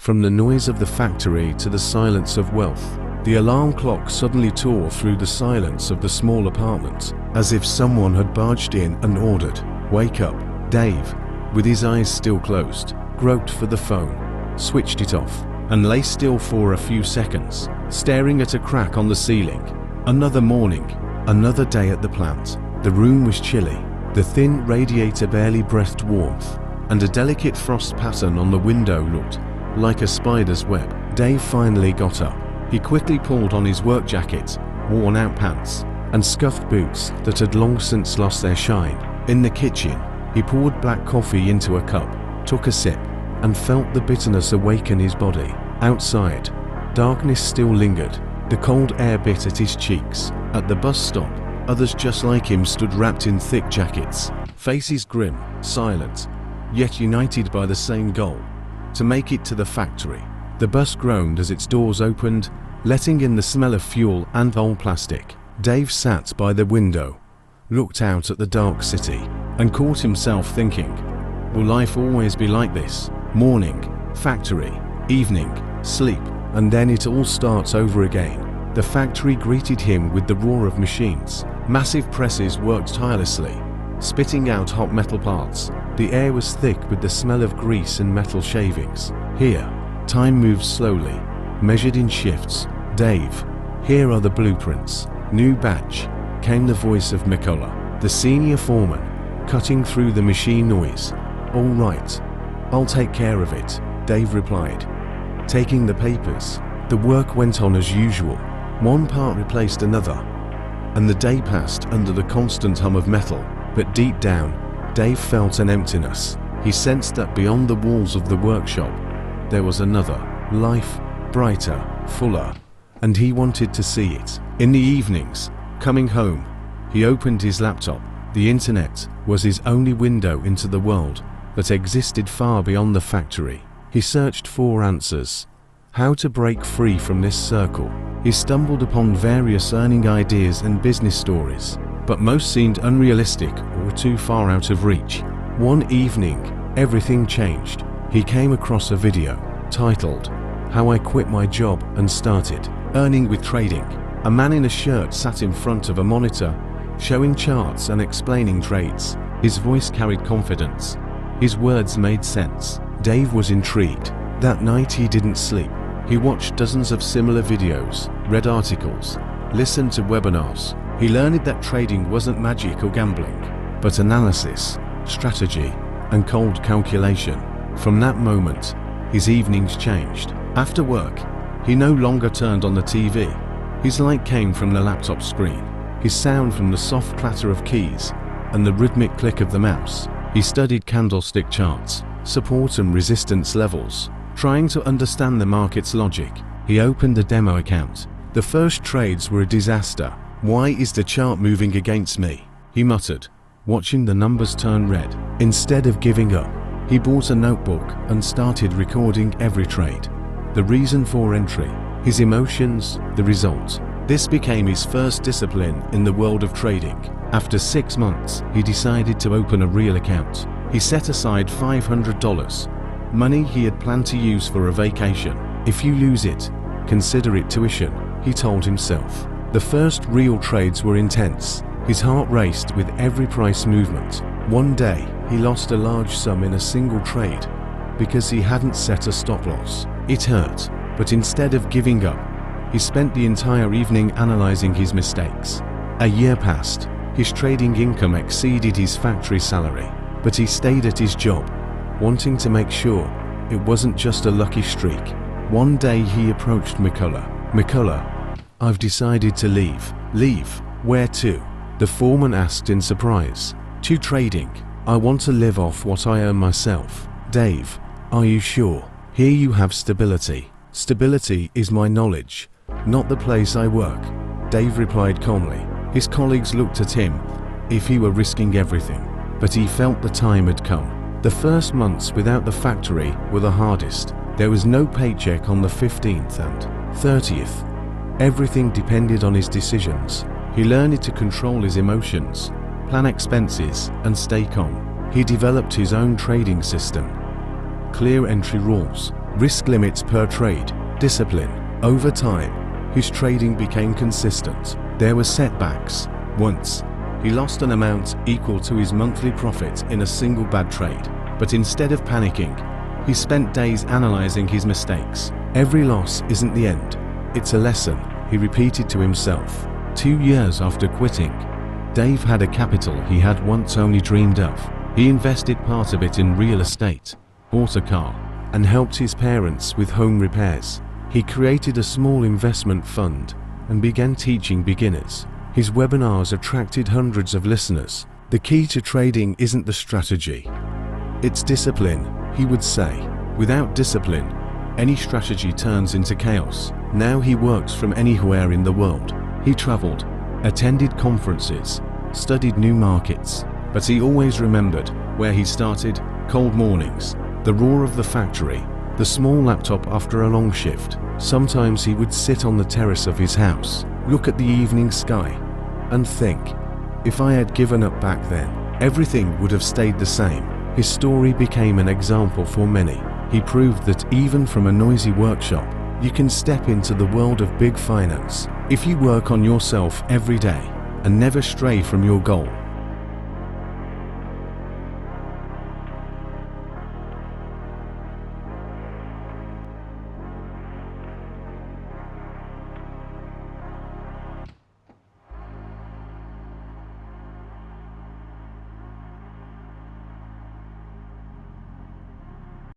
From the noise of the factory to the silence of wealth, the alarm clock suddenly tore through the silence of the small apartment, as if someone had barged in and ordered, "Wake up." Dave, with his eyes still closed, groped for the phone, switched it off, and lay still for a few seconds, staring at a crack on the ceiling. Another morning, another day at the plant. The room was chilly. The thin radiator barely breathed warmth, and a delicate frost pattern on the window looked like a spider's web. Dave finally got up. He quickly pulled on his work jacket, worn-out pants, and scuffed boots that had long since lost their shine. In the kitchen, he poured black coffee into a cup, took a sip, and felt the bitterness awaken his body. Outside, darkness still lingered. The cold air bit at his cheeks. At the bus stop, others just like him stood wrapped in thick jackets, faces grim, silent, yet united by the same goal: to make it to the factory. The bus groaned as its doors opened, letting in the smell of fuel and old plastic. Dave sat by the window, looked out at the dark city, and caught himself thinking, will life always be like this? Morning, factory, evening, sleep, and then it all starts over again. The factory greeted him with the roar of machines. Massive presses worked tirelessly, spitting out hot metal parts. The air was thick with the smell of grease and metal shavings. Here, time moves slowly, measured in shifts. Dave, here are the blueprints. New batch, came the voice of Mikola, the senior foreman, cutting through the machine noise. All right, I'll take care of it, Dave replied, taking the papers. The work went on as usual. One part replaced another, and the day passed under the constant hum of metal. But deep down, Dave felt an emptiness. He sensed that beyond the walls of the workshop, there was another life, brighter, fuller, and he wanted to see it. In the evenings, coming home, he opened his laptop. The internet was his only window into the world that existed far beyond the factory. He searched for answers. How to break free from this circle. He stumbled upon various earning ideas and business stories, but most seemed unrealistic or too far out of reach. One evening, everything changed. He came across a video titled, "How I Quit My Job and Started Earning with Trading." A man in a shirt sat in front of a monitor, showing charts and explaining trades. His voice carried confidence. His words made sense. Dave was intrigued. That night he didn't sleep. He watched dozens of similar videos, read articles, listened to webinars. He learned that trading wasn't magic or gambling, but analysis, strategy, and cold calculation. From that moment, his evenings changed. After work, he no longer turned on the TV. His light came from the laptop screen, his sound from the soft clatter of keys, and the rhythmic click of the mouse. He studied candlestick charts, support and resistance levels, trying to understand the market's logic. He opened a demo account. The first trades were a disaster. "Why is the chart moving against me?" he muttered, watching the numbers turn red. Instead of giving up, he bought a notebook and started recording every trade. The reason for entry, his emotions, the result. This became his first discipline in the world of trading. After 6 months, he decided to open a real account. He set aside $500, money he had planned to use for a vacation. "If you lose it, consider it tuition," he told himself. The first real trades were intense. His heart raced with every price movement. One day, he lost a large sum in a single trade because he hadn't set a stop loss. It hurt, but instead of giving up, he spent the entire evening analyzing his mistakes. A year passed. His trading income exceeded his factory salary, but he stayed at his job, wanting to make sure it wasn't just a lucky streak. One day he approached Mikola. "Mikola, I've decided to leave." "Leave? Where to?" the foreman asked in surprise. "To trading. I want to live off what I earn myself." "Dave, are you sure? Here you have stability." "Stability is my knowledge, not the place I work," Dave replied calmly. His colleagues looked at him if he were risking everything, but he felt the time had come. The first months without the factory were the hardest. There was no paycheck on the 15th and 30th. Everything depended on his decisions. He learned to control his emotions, plan expenses, and stay calm. He developed his own trading system. Clear entry rules, risk limits per trade, discipline. Over time, his trading became consistent. There were setbacks. Once, he lost an amount equal to his monthly profit in a single bad trade. But instead of panicking, he spent days analyzing his mistakes. Every loss isn't the end. It's a lesson, he repeated to himself. 2 years after quitting, Dave had a capital he had once only dreamed of. He invested part of it in real estate, bought a car, and helped his parents with home repairs. He created a small investment fund and began teaching beginners. His webinars attracted hundreds of listeners. The key to trading isn't the strategy. It's discipline, he would say. Without discipline, any strategy turns into chaos. Now he works from anywhere in the world. He traveled, attended conferences, studied new markets, but he always remembered where he started: cold mornings, the roar of the factory, the small laptop after a long shift. Sometimes he would sit on the terrace of his house, look at the evening sky, and think, if I had given up back then, everything would have stayed the same. His story became an example for many. He proved that even from a noisy workshop, you can step into the world of big finance if you work on yourself every day and never stray from your goal.